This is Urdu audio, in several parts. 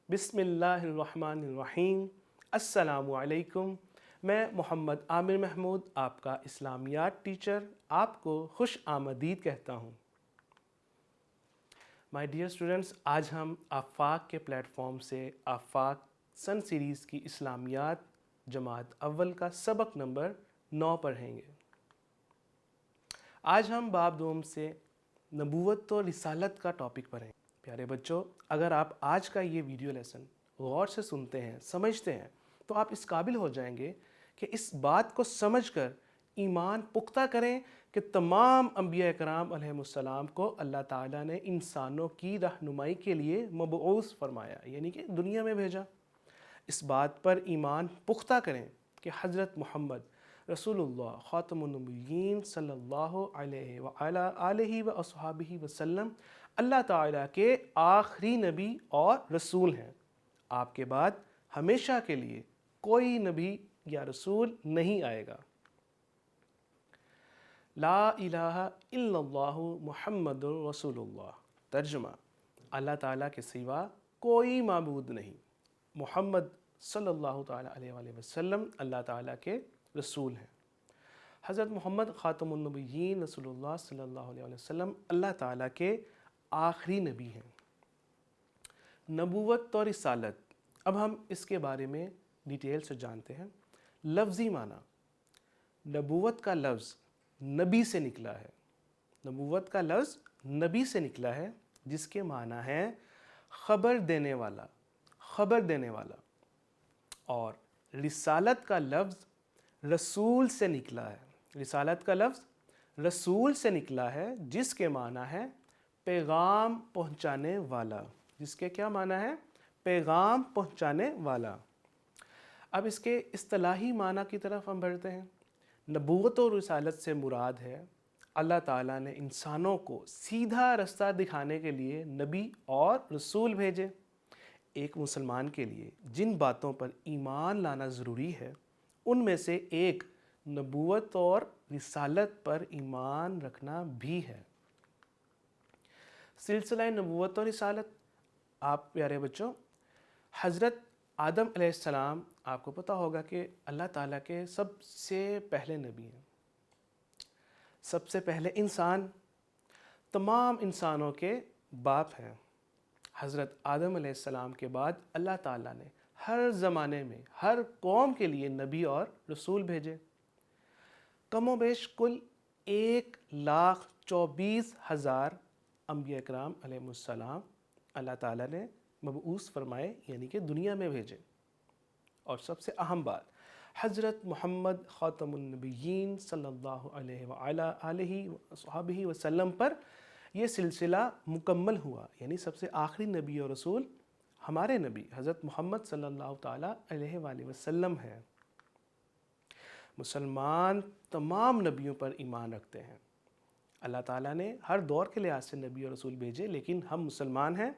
بسم اللہ الرحمن الرحیم۔ السلام علیکم۔ میں محمد عامر محمود، آپ کا اسلامیات ٹیچر، آپ کو خوش آمدید کہتا ہوں۔ مائی ڈیئر اسٹوڈنٹس، آج ہم آفاق کے پلیٹ فارم سے آفاق سن سیریز کی اسلامیات جماعت اول کا سبق نمبر 9 پڑھیں گے۔ آج ہم باب دوم سے نبوت و رسالت کا ٹاپک پڑھیں گے۔ پیارے بچوں، اگر آپ آج کا یہ ویڈیو لیسن غور سے سنتے ہیں، سمجھتے ہیں، تو آپ اس قابل ہو جائیں گے کہ اس بات کو سمجھ کر ایمان پختہ کریں کہ تمام انبیاء کرام علیہ السلام کو اللہ تعالیٰ نے انسانوں کی رہنمائی کے لیے مبعوث فرمایا، یعنی کہ دنیا میں بھیجا۔ اس بات پر ایمان پختہ کریں کہ حضرت محمد رسول اللہ خاتم النبیین صلی اللہ علیہ وآلہ آلہ و اصحابہ وسلم اللہ تعالیٰ کے آخری نبی اور رسول ہیں۔ آپ کے بعد ہمیشہ کے لیے کوئی نبی یا رسول نہیں آئے گا۔ لا الہ الا اللہ محمد رسول اللہ۔ ترجمہ: اللہ تعالیٰ کے سوا کوئی معبود نہیں، محمد صلی اللہ تعالیٰ علیہ وآلہ وسلم اللہ تعالیٰ کے رسول ہیں۔ حضرت محمد خاتم النبیین رسول اللہ صلی اللہ علیہ وآلہ وسلم اللہ تعالیٰ کے آخری نبی ہیں۔ نبوت اور رسالت، اب ہم اس کے بارے میں ڈیٹیل سے جانتے ہیں۔ لفظی معنی، نبوت کا لفظ نبی سے نکلا ہے۔ نبوت کا لفظ نبی سے نکلا ہے، جس کے معنی ہے خبر دینے والا، خبر دینے والا۔ اور رسالت کا لفظ رسول سے نکلا ہے۔ رسالت کا لفظ رسول سے نکلا ہے، جس کے معنی ہے پیغام پہنچانے والا۔ جس کے کیا معنی ہے؟ پیغام پہنچانے والا۔ اب اس کے اصطلاحی معنی کی طرف ہم بڑھتے ہیں۔ نبوت و رسالت سے مراد ہے اللہ تعالیٰ نے انسانوں کو سیدھا رستہ دکھانے کے لیے نبی اور رسول بھیجے۔ ایک مسلمان کے لیے جن باتوں پر ایمان لانا ضروری ہے، ان میں سے ایک نبوت اور رسالت پر ایمان رکھنا بھی ہے۔ سلسلہ نبوت اور رسالت، آپ پیارے بچوں، حضرت آدم علیہ السلام، آپ کو پتہ ہوگا کہ اللہ تعالیٰ کے سب سے پہلے نبی ہیں، سب سے پہلے انسان، تمام انسانوں کے باپ ہیں۔ حضرت آدم علیہ السلام کے بعد اللہ تعالیٰ نے ہر زمانے میں ہر قوم کے لیے نبی اور رسول بھیجے۔ کم و بیش کل 1,24,000 انبیاء کرام علیہ السلام اللہ تعالیٰ نے مبعوث فرمائے، یعنی کہ دنیا میں بھیجے۔ اور سب سے اہم بات، حضرت محمد خاتم النبیین صلی اللہ علیہ وآلہ آلہ وصحبہ وسلم پر یہ سلسلہ مکمل ہوا، یعنی سب سے آخری نبی اور رسول ہمارے نبی حضرت محمد صلی اللہ تعالیٰ علیہ وآلہ وسلم ہیں۔ مسلمان تمام نبیوں پر ایمان رکھتے ہیں۔ اللہ تعالیٰ نے ہر دور کے لحاظ سے نبی اور رسول بھیجے، لیکن ہم مسلمان ہیں،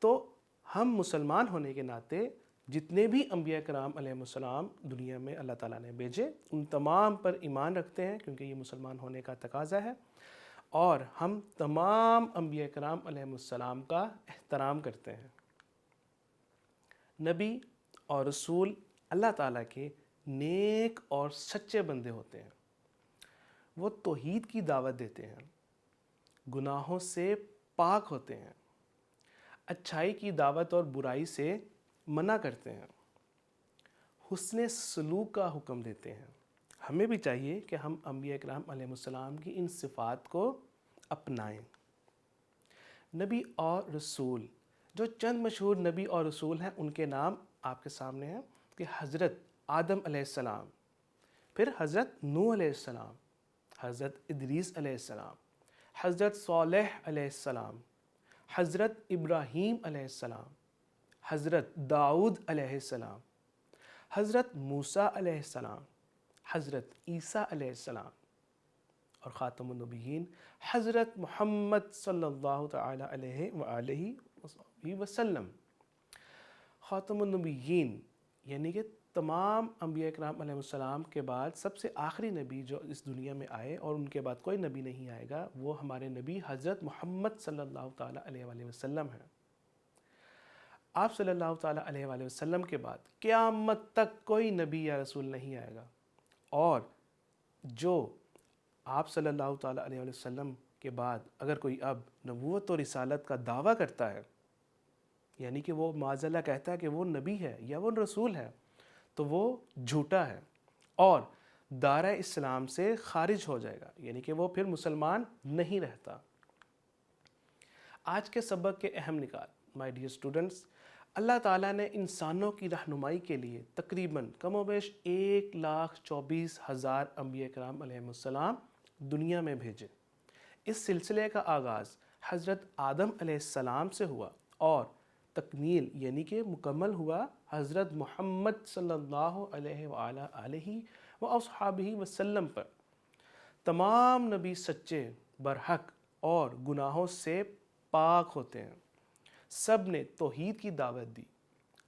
تو ہم مسلمان ہونے کے ناطے جتنے بھی انبیاء کرام علیہ السلام دنیا میں اللہ تعالیٰ نے بھیجے، ان تمام پر ایمان رکھتے ہیں، کیونکہ یہ مسلمان ہونے کا تقاضا ہے۔ اور ہم تمام انبیاء کرام علیہ السلام کا احترام کرتے ہیں۔ نبی اور رسول اللہ تعالیٰ کے نیک اور سچے بندے ہوتے ہیں۔ وہ توحید کی دعوت دیتے ہیں، گناہوں سے پاک ہوتے ہیں، اچھائی کی دعوت اور برائی سے منع کرتے ہیں، حسن سلوک کا حکم دیتے ہیں۔ ہمیں بھی چاہیے کہ ہم انبیاء کرام علیہ السلام کی ان صفات کو اپنائیں۔ نبی اور رسول، جو چند مشہور نبی اور رسول ہیں، ان کے نام آپ کے سامنے ہیں کہ حضرت آدم علیہ السلام، پھر حضرت نوح علیہ السلام، حضرت ادریس علیہ السلام، حضرت صالح علیہ السلام، حضرت ابراہیم علیہ السلام، حضرت داؤد علیہ السلام، حضرت موسیٰ علیہ السلام، حضرت عیسیٰ علیہ السلام، اور خاتم النبیین حضرت محمد صلی اللہ تعالیٰ علیہ وآلہ وصحبہ وسلم۔ خاتم النبیین یعنی کہ تمام انبیاء کرام علیہ السلام کے بعد سب سے آخری نبی جو اس دنیا میں آئے، اور ان کے بعد کوئی نبی نہیں آئے گا، وہ ہمارے نبی حضرت محمد صلی اللہ تعالیٰ علیہ وآلہ وسلم ہیں۔ آپ صلی اللہ تعالیٰ علیہ وآلہ وسلم کے بعد قیامت تک کوئی نبی یا رسول نہیں آئے گا، اور جو آپ صلی اللہ تعالیٰ علیہ وآلہ وسلم کے بعد اگر کوئی اب نبوت اور رسالت کا دعویٰ کرتا ہے، یعنی کہ وہ معاذ اللہ کہتا ہے کہ وہ نبی ہے یا وہ رسول ہے، تو وہ جھوٹا ہے اور دائرہ اسلام سے خارج ہو جائے گا، یعنی کہ وہ پھر مسلمان نہیں رہتا۔ آج کے سبق کے اہم نکات، مائی ڈیئر اسٹوڈنٹس، اللہ تعالیٰ نے انسانوں کی رہنمائی کے لیے تقریباً کم و بیش 1,24,000 انبیاء کرام علیہ السلام دنیا میں بھیجے۔ اس سلسلے کا آغاز حضرت آدم علیہ السلام سے ہوا اور تکمیل یعنی کہ مکمل ہوا حضرت محمد صلی اللہ علیہ وآلہ وصحبہ وسلم پر۔ تمام نبی سچے، برحق اور گناہوں سے پاک ہوتے ہیں۔ سب نے توحید کی دعوت دی،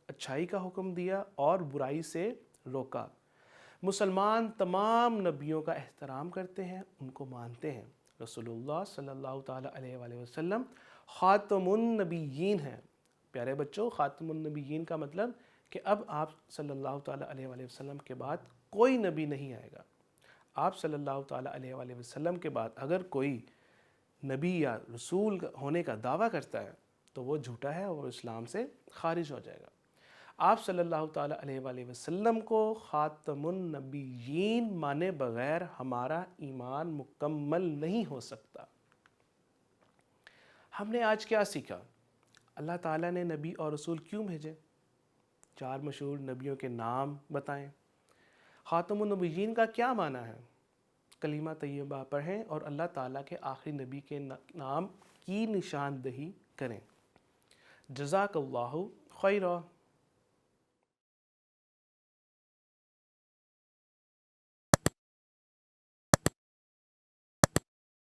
اچھائی کا حکم دیا اور برائی سے روکا۔ مسلمان تمام نبیوں کا احترام کرتے ہیں، ان کو مانتے ہیں۔ رسول اللہ صلی اللہ تعالیٰ علیہ وآلہ وسلم خاتم النبیین ہیں۔ پیارے بچوں، خاتم النبیین کا مطلب کہ اب آپ صلی اللہ تعالیٰ علیہ وآلہ وسلم کے بعد کوئی نبی نہیں آئے گا۔ آپ صلی اللہ تعالیٰ علیہ وآلہ وسلم کے بعد اگر کوئی نبی یا رسول ہونے کا دعویٰ کرتا ہے تو وہ جھوٹا ہے اور اسلام سے خارج ہو جائے گا۔ آپ صلی اللہ تعالیٰ علیہ وآلہ وسلم کو خاتم النبیین مانے بغیر ہمارا ایمان مکمل نہیں ہو سکتا۔ ہم نے آج کیا سیکھا؟ اللہ تعالیٰ نے نبی اور رسول کیوں بھیجے؟ 4 مشہور نبیوں کے نام بتائیں۔ خاتم النبیین کا کیا معنی ہے؟ کلمہ طیبہ پڑھیں اور اللہ تعالیٰ کے آخری نبی کے نام کی نشاندہی کریں۔ جزاک اللہ خیرہ۔